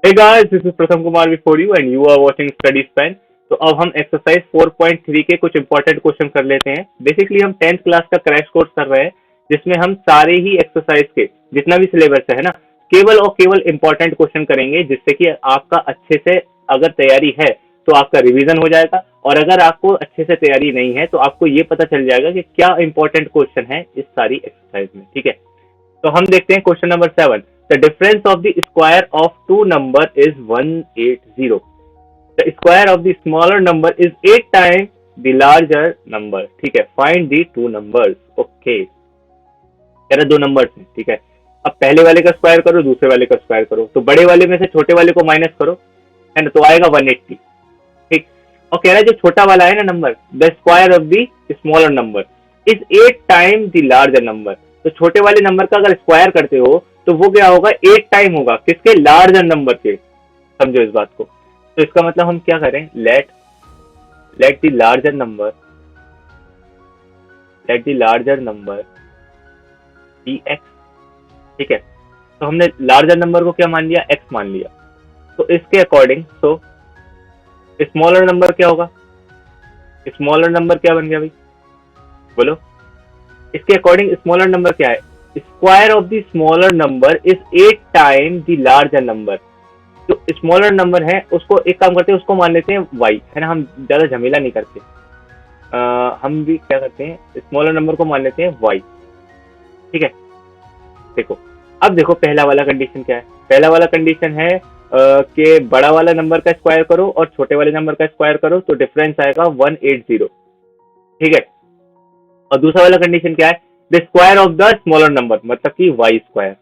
Hey guys, this is Pratham Kumar before you and you are watching Study Span। तो अब हम exercise 4.3 के कुछ इंपॉर्टेंट क्वेश्चन कर लेते हैं। बेसिकली हम 10th क्लास का क्रैश कोर्स कर रहे हैं जिसमें हम सारे ही एक्सरसाइज के जितना भी सिलेबस है ना, केवल और केवल इंपॉर्टेंट क्वेश्चन करेंगे, जिससे कि आपका अच्छे से अगर तैयारी है तो आपका रिवीजन हो जाएगा, और अगर आपको अच्छे से तैयारी नहीं है तो आपको ये पता चल जाएगा कि क्या इंपॉर्टेंट क्वेश्चन है इस सारी एक्सरसाइज में। ठीक है, तो हम देखते हैं question number 7। The difference of the square of two number is 180। The square of the smaller number is 8 time the larger number. ठीक है, find the two numbers. Okay, कह रहे दो नंबर्स हैं। ठीक है, अब पहले वाले का स्क्वायर करो, दूसरे वाले का स्क्वायर करो, तो बड़े वाले में से छोटे वाले को माइनस करो, है ना, तो आएगा 180। ठीक, और कह रहा है जो छोटा वाला है ना number, the square of the smaller number is 8 time the larger number. तो छोटे वाले नंबर का अगर स्क्वायर करते हो तो वो क्या होगा, 8 टाइम होगा किसके, लार्जर नंबर के। समझो इस बात को। तो इसका मतलब हम क्या करें, let the larger number be x. ठीक है, तो हमने लार्जर नंबर को क्या मान लिया, एक्स मान लिया। तो इसके अकॉर्डिंग तो स्मॉलर नंबर क्या होगा, स्मॉलर नंबर क्या बन गया भाई, बोलो। इसके अकॉर्डिंग स्मॉलर नंबर क्या है, square of the smaller number is 8 time the larger number. जो स्मॉलर नंबर है उसको एक काम करते हैं, उसको मान लेते हैं y, है ना, हम ज्यादा झमेला नहीं करते। हम भी क्या करते हैं, स्मॉलर नंबर को मान लेते हैं y। ठीक है, देखो अब देखो पहला वाला कंडीशन क्या है। पहला वाला कंडीशन है कि बड़ा वाला नंबर का स्क्वायर करो और छोटे वाले नंबर का स्क्वायर करो तो डिफरेंस आएगा 180। ठीक है, और दूसरा वाला कंडीशन क्या है, the square of the smaller number, मतलब कि y square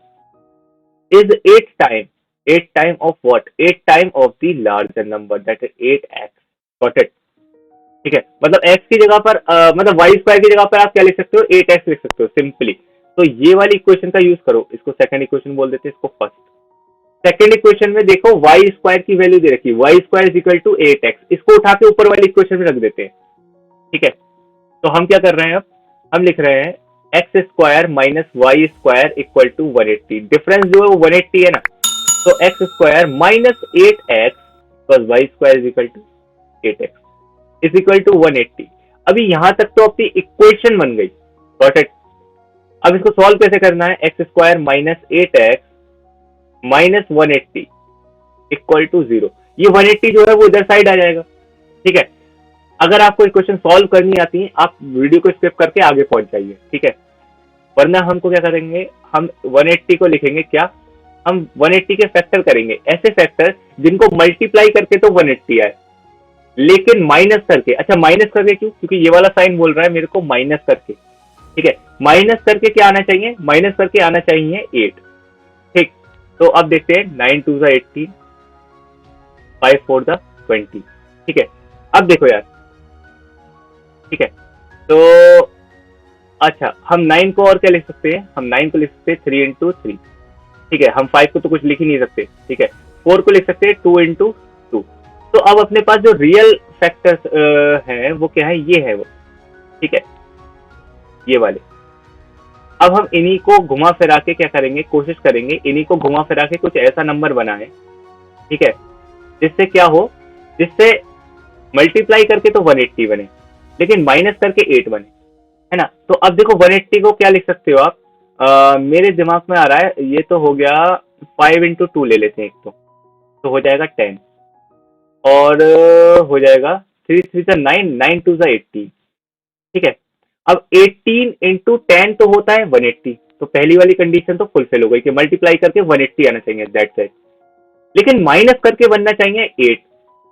is 8 time of what, 8 time of the larger number, that is 8x। Got it. ठीक है, मतलब x की जगह पर मतलब वाई स्क्वायर की जगह पर आप क्या लिख सकते हो, 8x लिख सकते हो सिंपली। तो ये वाली इक्वेशन का यूज करो, इसको सेकंड इक्वेशन बोल देते हैं, इसको फर्स्ट। सेकंड इक्वेशन में देखो वाई स्क्वायर की वैल्यू दे रखी है, y square is equal to 8x। इसको उठा के ऊपर वाली इक्वेशन में रख देते हैं। ठीक है, तो हम क्या कर रहे हैं, अब हम लिख रहे हैं x square minus y square equal to 180। Difference जो है वो 180 है ना, तो x square minus 8x plus Y square is equal to 8x is equal to 180। अभी यहां तक तो अपनी इक्वेशन बन गई। Got it. अब इसको सॉल्व कैसे करना है, x square minus 8x minus 180 equal to 0। ये 180 जो है वो इधर साइड आ जाएगा। ठीक है, अगर आपको इक्वेशन सॉल्व करनी आती है आप वीडियो को स्किप करके आगे पहुंच जाइए। ठीक है, वरना हमको क्या करेंगे, हम 180 को लिखेंगे क्या, हम 180 के फैक्टर करेंगे, ऐसे फैक्टर जिनको मल्टीप्लाई करके तो 180 आए, लेकिन माइनस करके। अच्छा, माइनस करके क्यों, क्योंकि ये वाला साइन बोल रहा है मेरे को माइनस करके। ठीक है, माइनस करके क्या आना चाहिए, माइनस करके आना चाहिए 8। ठीक, तो अब देखते हैं 9 2 18, 5 4 20। ठीक है, अब देखो यार। ठीक है, तो अच्छा हम 9 को और क्या लिख सकते हैं, हम 9 को लिख सकते हैं 3 इंटू 3। ठीक है, हम 5 को तो कुछ लिख ही नहीं सकते। ठीक है, 4 को लिख सकते हैं 2 इंटू 2। तो अब अपने पास जो रियल फैक्टर्स हैं वो क्या है, ये है वो। ठीक है, ये वाले। अब हम इन्हीं को घुमा फिरा के क्या करेंगे, कोशिश करेंगे इन्हीं को घुमा फिरा के कुछ ऐसा नंबर बनाए, ठीक है, जिससे क्या हो, जिससे मल्टीप्लाई करके तो 180 बने लेकिन माइनस करके 8 बने, है ना। तो अब देखो 180 को क्या लिख सकते हो आप, मेरे दिमाग में आ रहा है, ये तो हो गया 5 इंटू 2 ले लेते हैं एक तो हो जाएगा 10, और हो जाएगा 3 3 9, 9 2 18। ठीक है, अब 18 इंटू 10 तो होता है 180। तो पहली वाली कंडीशन तो फुलफिल हो गई कि मल्टीप्लाई करके 180 आना चाहिए, दैट्स इट। लेकिन माइनस करके बनना चाहिए 8।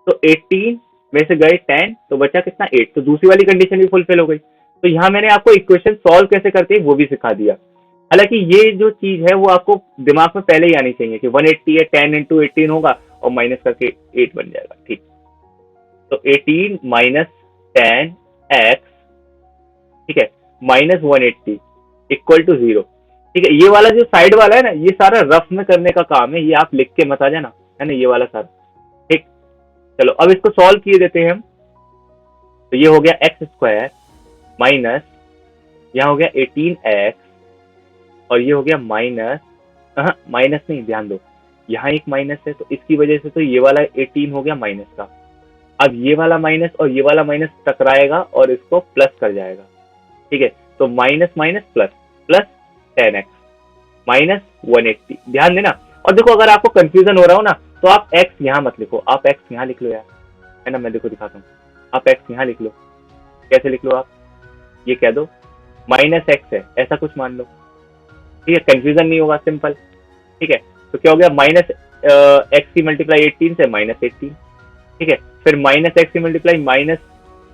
तो 18 में से गए 10 तो बचा कितना, 8। तो दूसरी वाली कंडीशन भी फुलफिल हो गई। तो यहाँ मैंने आपको इक्वेशन सॉल्व कैसे करते हैं वो भी सिखा दिया। हालांकि ये जो चीज है वो आपको दिमाग में पहले ही आनी चाहिए कि 180 है, 10 इंटू 18 होगा और माइनस करके 8 बन जाएगा। ठीक, तो 18 माइनस 10x, ठीक है, माइनस 180 इक्वल टू 0। ठीक है, ये वाला जो साइड वाला है ना, ये सारा रफ में करने का काम है, ये आप लिख के मत आ जाना, है ना, ये वाला सारा। ठीक, चलो अब इसको सॉल्व किए देते हैं हम। तो ये हो गया एक्स स्क्वायर माइनस, यहाँ हो गया 18x, और ये हो गया माइनस, माइनस नहीं, ध्यान दो, यहाँ एक माइनस है, तो इसकी वजह से तो ये वाला 18 हो गया माइनस का। अब ये वाला माइनस और ये वाला माइनस टकराएगा और इसको प्लस कर जाएगा, ठीक है। तो minus minus plus, plus 10x minus 180। ध्यान देना। और देखो अगर आपको कंफ्यूजन हो रहा हो ना, तो आप x यहाँ मत लिखो, आप x यहाँ लिख लो यार, है ना। मैं देखो दिखाता हूँ, आप x यहाँ लिख लो। कैसे लिख लो आप, ये कह दो माइनस एक्स है, ऐसा कुछ मान लो, ठीक है। कंफ्यूजन नहीं होगा, सिंपल, ठीक है। तो क्या हो गया, माइनस एक्स की मल्टीप्लाई 18 से माइनस 18, ठीक है। फिर माइनस एक्स की मल्टीप्लाई माइनस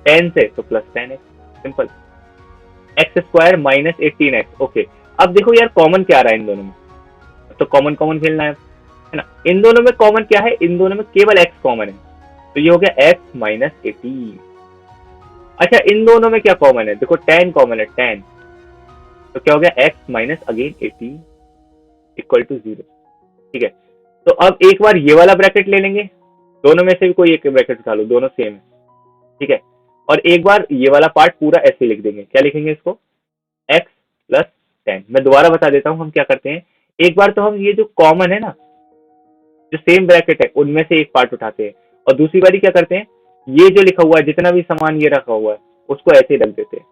10 से तो plus 10x, simple. X square minus 18x, okay. अब देखो यार कॉमन क्या आ रहा है इन दोनों में, तो कॉमन कॉमन खेलना है ना। इन दोनों में कॉमन क्या है, इन दोनों में केवल x कॉमन है, तो ये हो गया x माइनस 18। अच्छा इन दोनों में क्या कॉमन है, देखो 10 कॉमन है, 10, तो क्या हो गया x minus again 18 equal to 0, ठीक है। तो अब एक बार ये वाला ब्रैकेट ले लेंगे, दोनों में से भी कोई एक ब्रैकेट उठा लो, दोनों सेम है, ठीक है। और एक बार ये वाला पार्ट पूरा ऐसे लिख देंगे, क्या लिखेंगे इसको, x प्लस 10। मैं दोबारा बता देता हूँ हम क्या करते हैं। एक बार तो हम ये जो कॉमन है ना, जो सेम ब्रैकेट है, उनमें से एक पार्ट उठाते हैं, और दूसरी बारी क्या करते हैं, ये जो लिखा हुआ है, जितना भी सामान ये रखा हुआ है, उसको ऐसे ही रख देते हैं,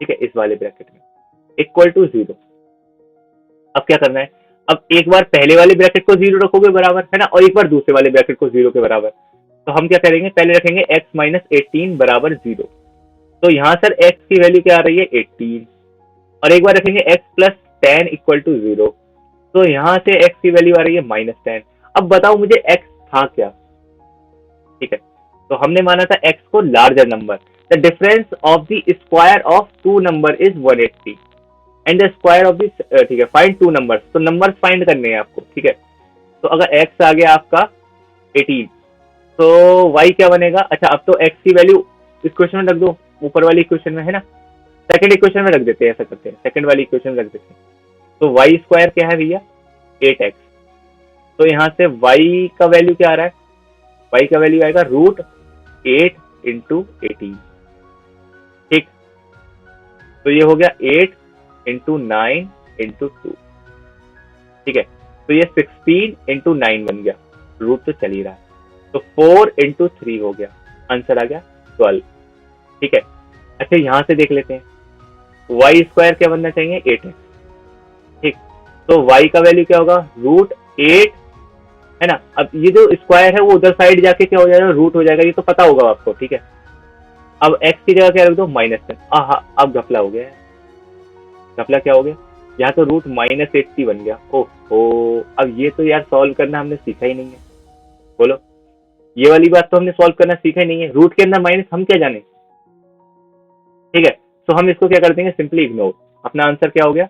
ठीक है, इस वाले ब्रैकेट में, इक्वल टू 0। अब क्या करना है, अब एक बार पहले वाले ब्रैकेट को 0 रखोगे बराबर, है ना, और एक बार दूसरे वाले ब्रैकेट को 0 के बराबर। तो हम क्या करेंगे, पहले रखेंगे x माइनस 18 बराबर 0। तो यहाँ सर x की वैल्यू क्या आ रही है, 18, और एक बार रखेंगे x प्लस 10 इक्वल टू 0। तो यहाँ से x की वैल्यू आ रही है माइनस 10। अब बताओ मुझे x था क्या, ठीक है। तो हमने माना था x को larger number, the difference of the square of two number is 180 and the square of this, ठीक है, फाइंड टू नंबर्स। तो नंबर्स फाइंड करने हैं आपको, ठीक है। तो अगर x आ गया आपका 18, तो y क्या बनेगा, अच्छा अब तो x की वैल्यू इस क्वेश्चन में रख दो, ऊपर वाली इक्वेशन में, है ना। सेकंड इक्वेशन में रख देते हैं, ऐसा करते हैं, सेकंड वाली इक्वेशन में रख देते हैं। तो y स्क्वायर क्या है भैया, 8x। तो यहाँ से y का वैल्यू क्या आ रहा है, y का वैल्यू आएगा रूट 8 इंटू 18, ठीक। तो ये हो गया 8 इंटू 9 इंटू 2, ठीक है। तो ये 16 इंटू 9 बन गया, रूट तो चल ही रहा है। तो 4 इंटू 3 हो गया, आंसर आ गया 12, ठीक है। अच्छा यहां से देख लेते हैं, y स्क्वायर क्या बनना चाहिए, 8x, ठीक। तो y का वैल्यू क्या होगा, रूट 8, है ना। अब ये जो स्क्वायर है वो उधर साइड जाके क्या हो जाएगा, रूट हो जाएगा, ये तो पता होगा आपको, ठीक है। अब x की जगह क्या रख दो, माइनस 10। अब घपला हो गया, घपला क्या हो गया, यहाँ तो रूट माइनस 80 बन गया। ओहो, अब ये तो यार सॉल्व करना हमने सीखा ही नहीं है, बोलो। ये वाली बात तो हमने सॉल्व करना सीखा ही नहीं है, रूट के अंदर माइनस हम क्या जाने, ठीक है। तो हम इसको क्या कर देंगे, सिंपली इग्नोर। अपना आंसर क्या हो गया,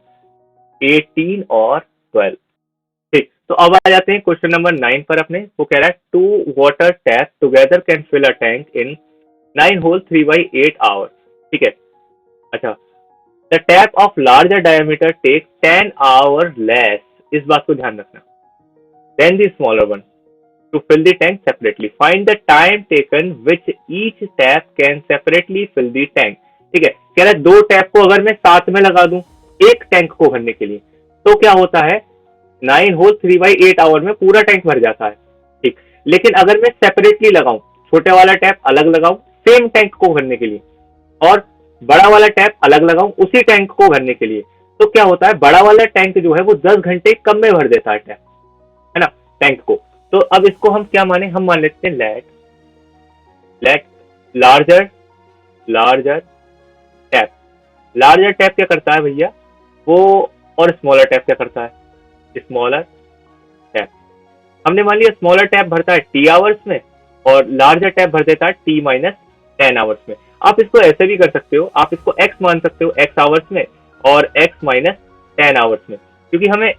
18 और 12, ठीक। तो अब आ जाते हैं क्वेश्चन नंबर 9 पर अपने। वो कह रहा है two water tap together can fill a tank in 9 whole 3/8 hours, ठीक है। अच्छा, the tap of larger diameter take 10 hour less, इस बात को ध्यान रखना, then the smaller one to fill the tank separately, find the time taken which each tap can separately fill the tank, ठीक है। कह रहा है दो टैप को अगर मैं साथ में लगा दूं एक टैंक को भरने के लिए, तो क्या होता है, 9 होल 3/8 आवर में पूरा टैंक भर जाता है, ठीक। लेकिन अगर मैं सेपरेटली लगाऊं, छोटे वाला टैप अलग लगाऊं सेम टैंक को भरने के लिए, और बड़ा वाला टैप अलग लगाऊं उसी टैंक को भरने के लिए, तो क्या होता है, बड़ा वाला टैंक जो है वो 10 घंटे कम में भर देता है टैप, है ना, टैंक को। तो अब इसको हम क्या माने, हम मान लेते हैं let let larger larger tap. Larger tap क्या करता है भैया वो, और स्मॉलर टैप क्या करता है, स्मॉलर टैप। हमने मान लिया स्मॉलर टैप भरता है टी आवर्स में और लार्जर टैप भर देता है टी माइनस 10 आवर्स में। आप इसको ऐसे भी कर सकते हो, आप इसको x मान सकते हो x आवर्स में और x माइनस 10 आवर्स में, क्योंकि हमें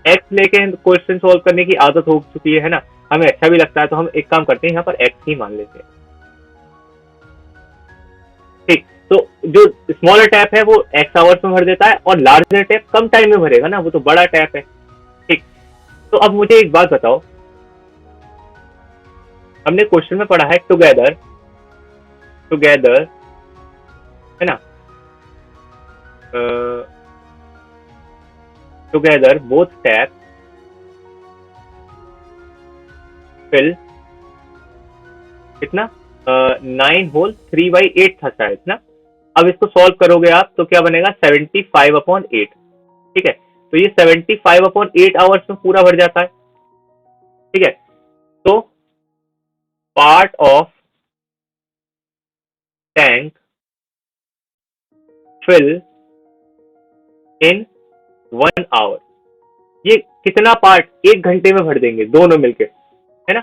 x लेके क्वेश्चन सोल्व करने की आदत हो चुकी है ना, हमें अच्छा भी लगता है। तो हम एक काम करते हैं, यहाँ पर x ही मान लेते हैं, ठीक। तो जो स्मॉलर टैप है वो x आवर्स में भर देता है और लार्जर टैप कम टाइम में भरेगा ना, वो तो बड़ा टैप है, ठीक। तो अब मुझे एक बात बताओ, हमने क्वेश्चन में पढ़ा है टुगेदर टुगेदर, है ना, टुगेदर बोथ टैप फिल कितना 9 होल 3/8 था शायद ना। अब इसको सॉल्व करोगे आप तो क्या बनेगा 75/8। ठीक है, तो ये 75/8 आवर्स में पूरा भर जाता है। ठीक है, तो part of tank fill in 1 hour, ये कितना पार्ट 1 घंटे में भर देंगे दोनों मिलके, है ना,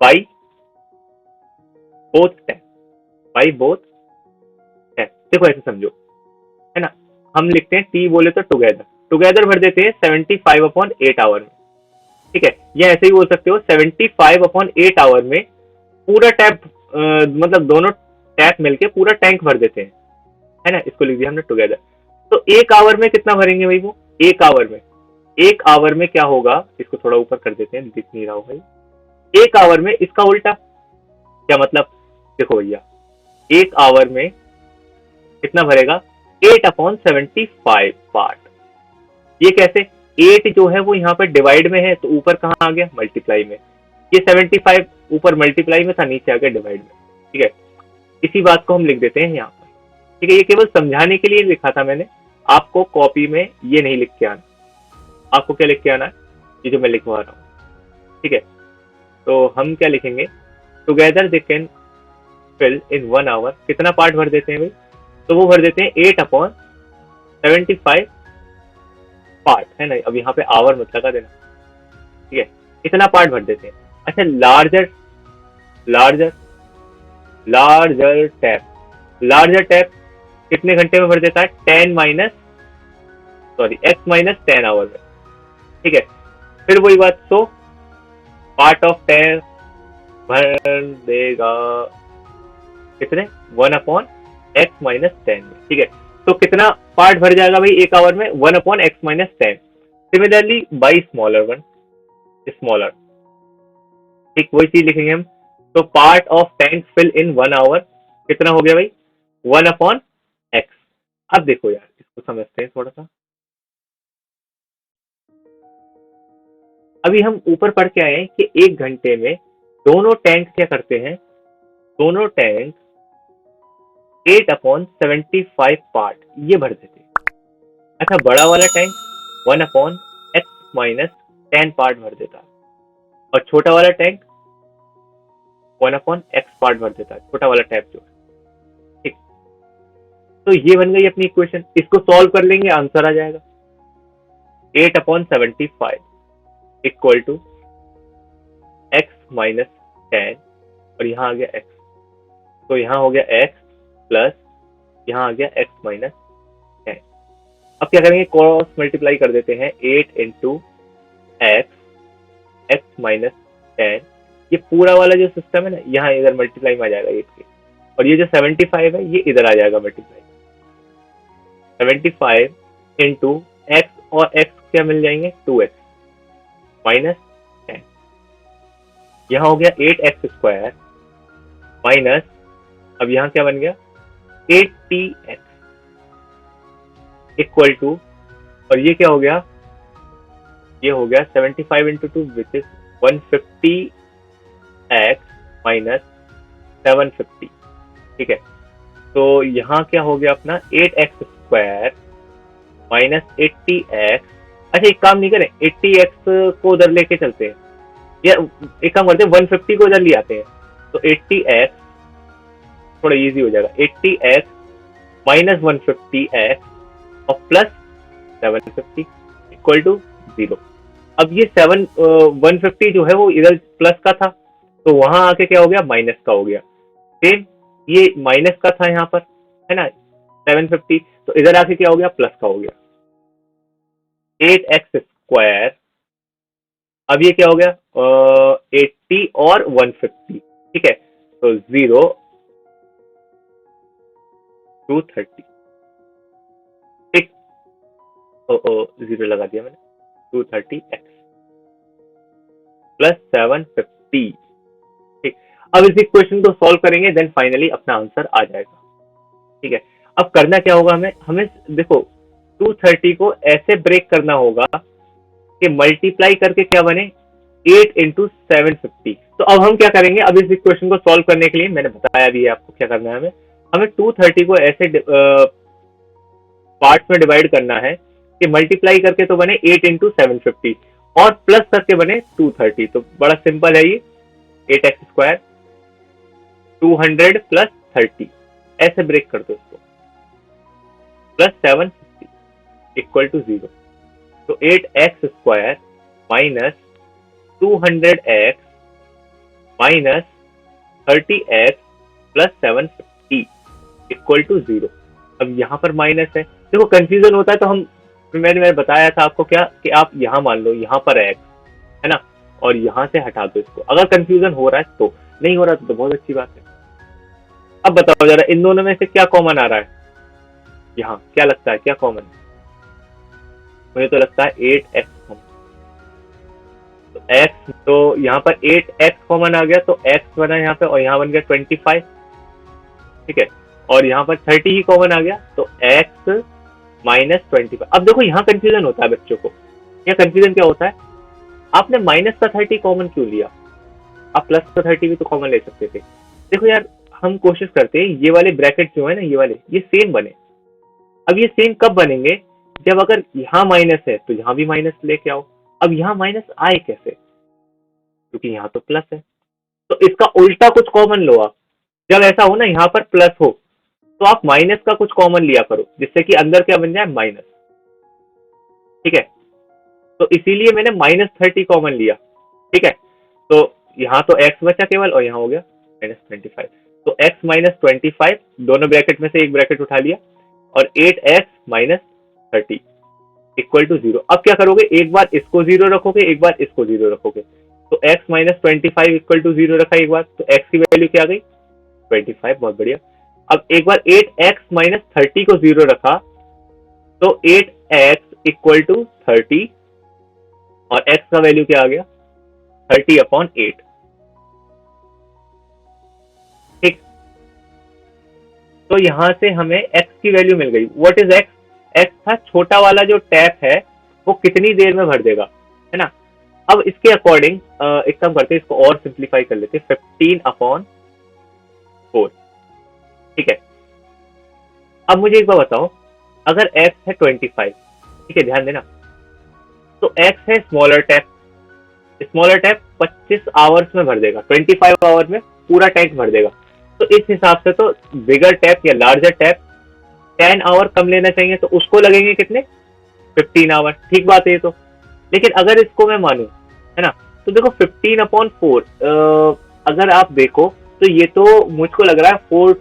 by both tank, by both tank. देखो ऐसे समझो, है ना, हम लिखते हैं टी बोले तो टुगेदर, टुगेदर भर देते हैं 75/8 आवर में। ठीक है, या ऐसे ही बोल सकते हो 75/8 आवर में पूरा टैप, मतलब दोनों टैप मिलके पूरा टैंक भर देते हैं, है ना, इसको लिख दिया हमने टुगेदर। तो 1 आवर में कितना भरेंगे भाई वो, 1 आवर में क्या होगा, इसको थोड़ा ऊपर कर देते हैं, दिख नहीं रहा हो भाई। 1 आवर में इसका उल्टा क्या मतलब, देखो भैया 1 आवर में कितना भरेगा 8/75 पार्ट। ये कैसे, 8 जो है वो यहाँ पर डिवाइड में है तो ऊपर कहाँ आ गया, मल्टीप्लाई में। ये 75 ऊपर मल्टीप्लाई में था, नीचे आ गया डिवाइड में। ठीक है, इसी बात को हम लिख देते हैं यहाँ पर। ठीक है, ये केवल समझाने के लिए लिखा था मैंने, आपको कॉपी में ये नहीं लिख के आना। आपको क्या लिख के आना है, ये जो मैं लिखवा रहा हूँ। ठीक है, तो हम क्या लिखेंगे, together they can fill in 1 hour, कितना पार्ट भर देते हैं भाई, तो वो भर देते हैं 8/75 पार्ट, है ना। अब यहाँ पे आवर मत लगा देना। ठीक है, इतना पार्ट भर देते हैं। अच्छा, larger larger larger tap, larger tap कितने घंटे में भर देता है, x-10 आवर में। ठीक है, फिर वही बात, सो पार्ट ऑफ टैप भर देगा कितने, 1/x-10 में। ठीक है, तो कितना पार्ट भर जाएगा भाई 1 आवर में, 1/x-10। Similarly by smaller one, smaller. ठीक, वही चीज लिखेंगे हम। तो part of tank fill in 1 hour कितना हो गया भाई, 1/x। अब देखो यार, इसको समझते हैं थोड़ा सा। अभी हम ऊपर पढ़ के आए हैं कि 1 घंटे में दोनों टैंक क्या करते हैं, दोनों टैंक 8/75 पार्ट ये भर देते हैं। अच्छा, बड़ा वाला टैंक 1/x-10 पार्ट भर देता है, और छोटा वाला टैंक 1/x पार्ट भर देता है, छोटा वाला टैप जो है। ठीक, तो ये बन गई अपनी इक्वेशन। इसको सॉल्व कर लेंगे, आंसर आ जाएगा 8/75 इक्वल टू x-10, और यहाँ आ गया x, तो यहाँ हो गया x प्लस यहाँ आ गया x-10। अब क्या करेंगे, क्रॉस मल्टीप्लाई कर देते हैं, 8 इंटू x-10। ये पूरा वाला जो सिस्टम है ना, यहाँ इधर मल्टीप्लाई में आ जाएगा 8 के, और ये जो 75 है ये इधर आ जाएगा मल्टीप्लाई। 75 इंटू x, और x क्या मिल जाएंगे, 2x माइनस 10। यहाँ हो गया 8x² माइनस, अब यहाँ क्या बन गया 80x इक्वल टू, और ये क्या हो गया, ये हो गया 75 into 2 which is 150x minus 750। ठीक है, तो यहाँ क्या हो गया अपना 8x² माइनस 80x। अच्छा, एक काम नहीं करें, 80x को उधर लेके चलते हैं, या एक काम करते हैं 150 को उधर ले आते हैं, तो 80x थोड़ा इजी हो जाएगा। 80x माइनस 150x और प्लस 750 इक्वल टू 0। अब ये 150 जो है वो इधर प्लस का था, तो वहां आके क्या हो गया, माइनस का हो गया। सेम ये माइनस का था यहाँ पर, है ना 750, तो इधर आके क्या हो गया, प्लस का हो गया 8x²। अब ये क्या हो गया 80 और 150। ठीक है, तो 0 to 30। ठीक, 0 लगा दिया मैंने, 230x प्लस 750। ठीक, अब इस इक्वेशन को सॉल्व करेंगे, देन फाइनली अपना आंसर आ जाएगा। ठीक है, अब करना क्या होगा, हमें देखो 230 को ऐसे ब्रेक करना होगा कि मल्टीप्लाई करके क्या बने 8 इंटू 750, तो अब हम क्या करेंगे, अब इस इक्वेशन को सॉल्व करने के लिए मैंने बताया भी है आपको क्या करना है। हमें 230 को ऐसे पार्ट्स में डिवाइड करना है कि मल्टीप्लाई करके तो बने 8 इंटू 750 और प्लस करके बने 230। तो बड़ा सिंपल है ये, 8x² 200 प्लस 30 ऐसे ब्रेक कर दो इसको, प्लस 750 इक्वल टू 0। तो 8x² minus 200x minus 30x plus 750 equal to 0। अब यहाँ पर माइनस है, देखो कंफ्यूजन होता है तो हम, मैंने बताया था आपको क्या कि आप यहाँ मान लो यहाँ पर है x, है ना, और यहाँ से हटा दो इसको। अगर कंफ्यूजन हो रहा है तो, नहीं हो रहा तो बहुत अच्छी बात है। अब बताओ जरा इन दोनों में से क्या कॉमन आ रहा है, यहाँ क्या लगता है क्या कॉमन? मुझे तो लगता है 8x कॉमन। तो x, तो यहाँ पर 8x कॉमन आ गया तो x बना यहाँ पे और यहाँ बन गया 25, ठीक है, और यहाँ पर 30 ही कॉमन आ गया तो x माइनस 25। अब देखो यहाँ कंफ्यूजन होता है बच्चों को, यह कंफ्यूजन क्या होता है, आपने माइनस का 30 कॉमन क्यों लिया, आप प्लस का 30 भी तो कॉमन ले सकते थे। देखो यार हम कोशिश करते हैं ये वाले ब्रैकेट जो है ना, ये वाले ये सेम बने। अब ये सेम कब बनेंगे, जब अगर यहाँ माइनस है तो यहाँ भी माइनस लेके आओ। अब यहाँ माइनस आए कैसे, क्योंकि यहाँ तो प्लस है, तो इसका उल्टा कुछ कॉमन लो आप। जब ऐसा हो ना यहाँ पर प्लस हो तो आप माइनस का कुछ कॉमन लिया करो, जिससे कि अंदर क्या बन जाए, माइनस, ठीक है। तो इसीलिए मैंने -30 कॉमन लिया, ठीक है। तो यहाँ तो x बचा केवल और यहाँ हो गया -25। तो x माइनस 25, दोनों ब्रैकेट में से एक ब्रैकेट उठा लिया, और 8x माइनस 30 इक्वल टू 0। अब क्या करोगे, एक बार इसको 0 रखोगे, एक बार इसको 0 रखोगे। तो x माइनस 25 इक्वल टू 0 रखा एक बार, तो x की वैल्यू क्या आ गई, 25, बहुत बढ़िया। अब एक बार 8x माइनस 30 को 0 रखा तो 8x इक्वल टू 30, और x का वैल्यू क्या आ गया, 30/8, ठीक। तो यहां से हमें x की वैल्यू मिल गई। What is x? x था छोटा वाला जो टैप है वो कितनी देर में भर देगा, है ना। अब इसके अकॉर्डिंग एक काम करते हैं, इसको और सिंप्लीफाई कर लेते हैं, 15/4, ठीक है। अब मुझे एक बार बताओ, अगर x है 25, ठीक है, ध्यान देना, तो x है स्मॉलर टैप, 25 आवर्स में भर देगा, 25 आवर में पूरा टैंक भर देगा। तो इस हिसाब से तो बिगर टैप या लार्जर टैप 10 आवर कम लेना चाहिए, तो उसको लगेंगे कितने, 15 आवर, ठीक बात है ये तो। लेकिन अगर इसको मैं मानूं, है ना, तो देखो 15/4, अगर आप देखो तो ये तो मुझको लग रहा है 4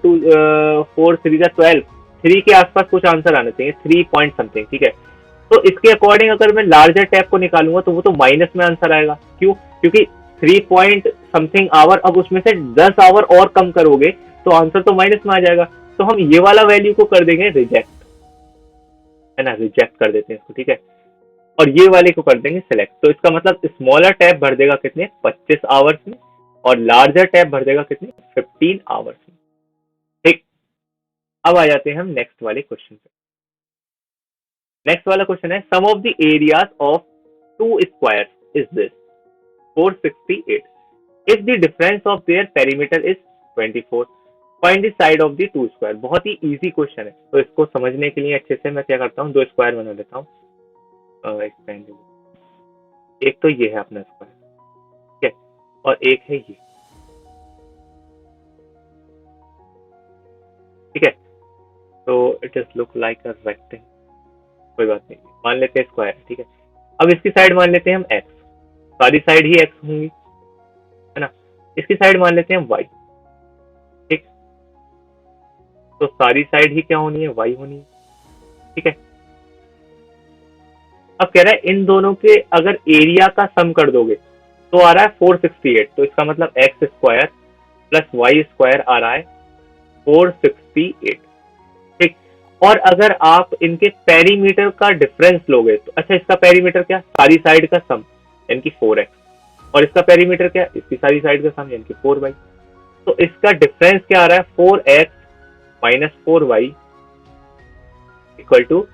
3 12, 3 के आसपास कुछ आंसर आना चाहिए, 3 पॉइंट समथिंग, ठीक है। तो इसके अकॉर्डिंग अगर मैं लार्जर टैप को निकालूंगा तो वो तो माइनस में आंसर आएगा। क्यों? क्योंकि 3 पॉइंट समथिंग आवर, अब उसमें से 10 आवर और कम करोगे तो आंसर तो माइनस में आ जाएगा। तो हम ये वाला वैल्यू को कर देंगे रिजेक्ट, है ना, रिजेक्ट कर देते हैं इसको, ठीक है, और ये वाले को कर देंगे सिलेक्ट। तो इसका मतलब स्मॉलर टैप भर देगा कितने, 25 आवर्स में, और लार्जर टैप भर देगा कितने, 15 आवर्स में, ठीक। अब आ जाते हैं हम नेक्स्ट वाले क्वेश्चन पे। नेक्स्ट वाला क्वेश्चन है, sum of the areas of 2 squares is this 468 if the difference of their perimeter is 24, find the side of the 2 square. बहुत ही इजी क्वेश्चन है, तो इसको समझने के लिए अच्छे से मैं क्या करता हूँ, 2 स्क्वायर बना लेता हूँ। एक तो ये है अपना स्क्वायर, ठीक है, और एक है ये, ठीक है। तो it is look like a rectangle, कोई बात नहीं, मान लेते हैं स्क्वायर, ठीक है। अब इसकी साइड मान लेते हैं हम x, सारी साइड ही x होंगी, है ना। इसकी साइड मान लेते हैं y, ठीक, तो सारी साइड ही क्या होनी है, y होनी है, ठीक है। अब कह रहा है इन दोनों के अगर एरिया का सम कर दोगे तो आ रहा है 468, तो इसका मतलब x square plus y square आ रहा है 468, ठीक। और अगर आप इनके पेरीमीटर का डिफरेंस लोगे तो, अच्छा इसका पेरीमीटर क्या, सारी साइड का सम यानी कि 4x, और इसका पेरीमीटर क्या, इसकी सारी साइड का सम यानी कि 4y। तो इसका डिफरेंस क्या आ रहा है, 4x minus 4y equal to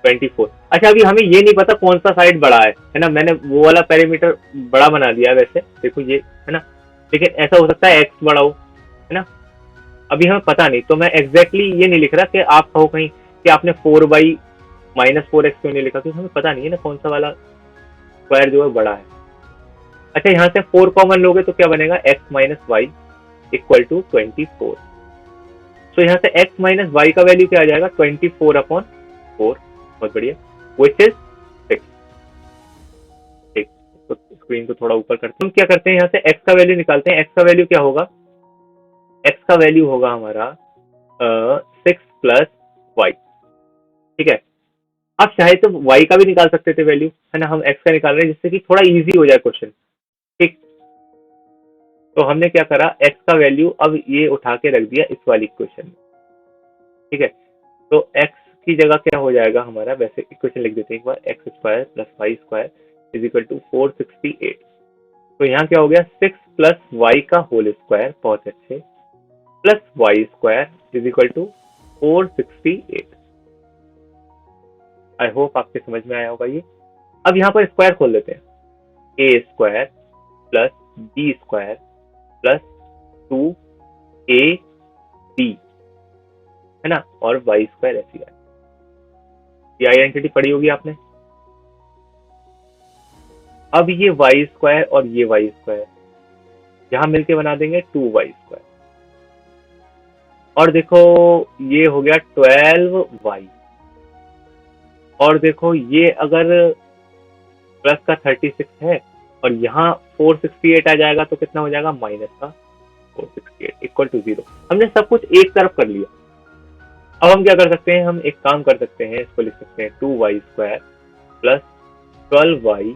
24। अच्छा अभी हमें ये नहीं पता कौन सा साइड बड़ा है ना, मैंने वो वाला पेरीमीटर बड़ा बना दिया वैसे, देखो ये है ना, लेकिन ऐसा हो सकता है x बड़ा हो, है ना। अभी हमें पता नहीं, तो मैं एग्जैक्टली ये नहीं लिख रहा कि आप कहो कहीं कि आपने 4y माइनस 4x क्यों नहीं लिखा, क्योंकि हमें पता नहीं है ना कौन सा वाला स्क्वायर जो है बड़ा है। अच्छा, यहाँ से 4 कॉमन लोगे तो क्या बनेगा, x minus y equal to 24। तो यहाँ से x माइनस वाई का वैल्यू क्या आ जाएगा, 24/4। बहुत बढ़िया, विच इज 6। ठीक, तो स्क्रीन को थोड़ा ऊपर करते हैं। हम क्या करते हैं, यहाँ से x का वैल्यू निकालते हैं। x का वैल्यू क्या होगा, x का वैल्यू होगा हमारा 6 प्लस वाई। ठीक है, आप चाहे तो y का भी निकाल सकते थे वैल्यू, है ना। हम x का निकाल रहे हैं जिससे कि थोड़ा इजी हो जाए क्वेश्चन। ठीक, तो हमने क्या करा, x का वैल्यू अब ये उठा के रख दिया इस वाली इक्वेशन में। ठीक है, तो x की जगह क्या हो जाएगा हमारा, वैसे इक्वेशन लिख देते हैं एक बार, X square plus Y square is equal to 468। तो यहाँ क्या हो गया, 6 प्लस वाई का होल स्क्वायर, बहुत अच्छे, plus Y square is equal to 468। I hope आपके समझ में आया होगा ये। अब यहाँ पर स्क्वायर खोल लेते हैं, A square plus B square plus 2ab, है ना, और वाई स्क्वायर ऐसी है। ये आइडेंटिटी पढ़ी होगी आपने। अब ये वाई स्क्वायर और ये वाई स्क्वायर यहां मिलके बना देंगे 2y स्क्वायर, और देखो ये हो गया 12y, और देखो ये अगर प्लस का 36 है और यहाँ 468 आ जाएगा तो कितना हो जाएगा, माइनस का 468 इक्वल टू 0। हमने सब कुछ एक तरफ कर लिया। अब हम क्या कर सकते हैं, हम एक काम कर सकते हैं, इसको लिख सकते हैं 2y स्क्वायर प्लस 12y।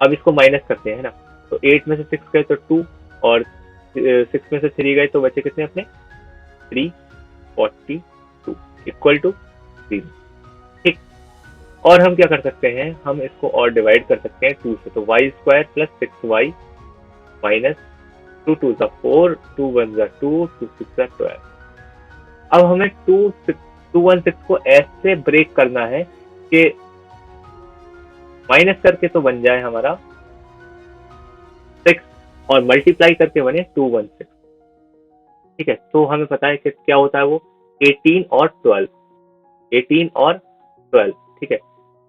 अब इसको माइनस करते हैं ना, तो 8 में से 6 गए तो 2, और 6 में से 3 गए तो बचे कितने अपने, 342 इक्वल टू 0। ठीक, और हम क्या कर सकते हैं, हम इसको और डिवाइड कर सकते हैं 2 से, तो y square plus 6y minus 2 2 4, 2 1 2, 2 6 12। अब हमें 216 को ऐसे ब्रेक करना है कि माइनस करके तो बन जाए हमारा 6 और मल्टीप्लाई करके बने 216। ठीक है, तो हमें पता है कि क्या होता है वो, 18 और 12, 18 और 12। ठीक है,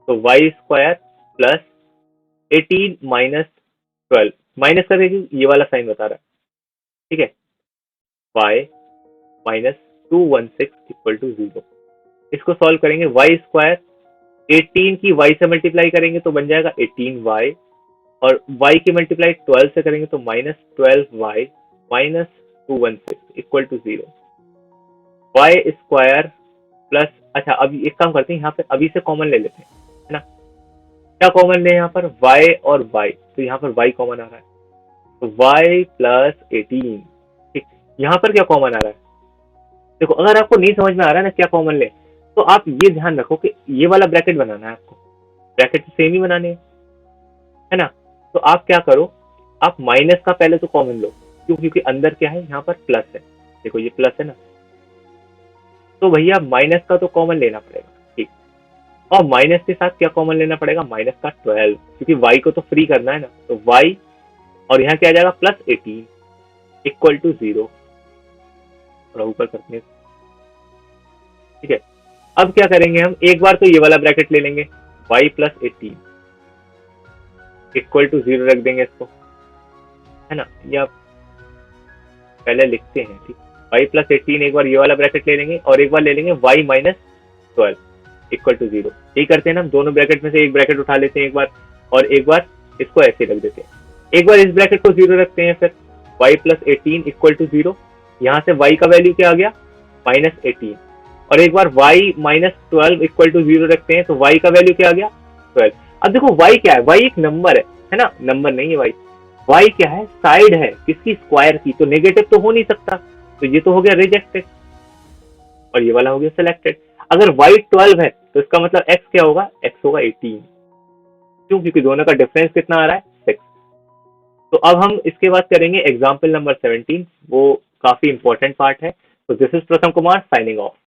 तो y square plus 18 minus 12, minus करेगी ये वाला साइन बता रहा है। ठीक है, वाई माइनस 216 इक्वल टू 0। इसको सॉल्व करेंगे, वाई स्क्वायर 18 की y से मल्टीप्लाई करेंगे तो बन जाएगा 18y, और y की मल्टीप्लाई 12 से करेंगे तो minus 12y minus 216 equal to 0। Y square plus, अच्छा अब एक काम करते हैं, यहाँ पे अभी से कॉमन ले लेते हैं, है ना। क्या कॉमन ले यहाँ पर, y और y, तो यहाँ पर y कॉमन आ रहा है, तो y प्लस 18। ठीक, यहाँ पर क्या कॉमन आ रहा है, देखो अगर आपको नहीं समझ में आ रहा है ना क्या कॉमन ले, तो आप ये ध्यान रखो कि ये वाला ब्रैकेट बनाना है आपको, ब्रैकेट सेम ही बनाने है ना। तो आप क्या करो, आप माइनस का पहले तो कॉमन लो, क्यों, क्योंकि अंदर क्या है, यहाँ पर प्लस है, देखो ये प्लस है ना, तो भैया माइनस का तो कॉमन लेना पड़ेगा। ठीक, और माइनस के साथ क्या कॉमन लेना पड़ेगा, माइनस का 12, क्योंकि y को तो फ्री करना है ना, तो y और यहाँ क्या आ जाएगा प्लस 18 इक्वल टू 0। थोड़ा ऊपर करते हैं। ठीक है, अब क्या करेंगे, हम एक बार तो ये वाला ब्रैकेट ले लेंगे, y प्लस 18 इक्वल टू 0 रख देंगे इसको, है ना, या पहले लिखते हैं। ठीक, y प्लस 18 एक बार ये वाला ब्रैकेट ले लेंगे, और एक बार ले लेंगे y माइनस 12 इक्वल टू 0। यही करते हैं ना, दोनों ब्रैकेट में से एक ब्रैकेट उठा लेते हैं एक बार, और एक बार इसको ऐसे रख देते हैं। एक बार इस ब्रैकेट को 0 रखते हैं, फिर y प्लस 18 इक्वल टू 0, यहाँ से y का वैल्यू क्या आ गया, माइनस 18, और एक बार y माइनस 12 इक्वल टू 0 रखते हैं, तो y का वैल्यू क्या आ गया, 12। अब देखो y क्या है, y एक नंबर है ना, नंबर नहीं है y क्या है, साइड है किसकी, स्क्वायर की, तो नेगेटिव तो हो नहीं सकता, तो ये तो हो गया रिजेक्टेड, और ये वाला हो गया सिलेक्टेड। अगर y 12 है तो इसका मतलब x क्या होगा, x होगा 18, क्यों, क्योंकि दोनों का डिफरेंस कितना आ रहा है, 6। तो अब हम इसके बाद करेंगे एग्जाम्पल नंबर 17, वो काफी इंपॉर्टेंट पार्ट है। तो दिस इज प्रथम कुमार साइनिंग ऑफ।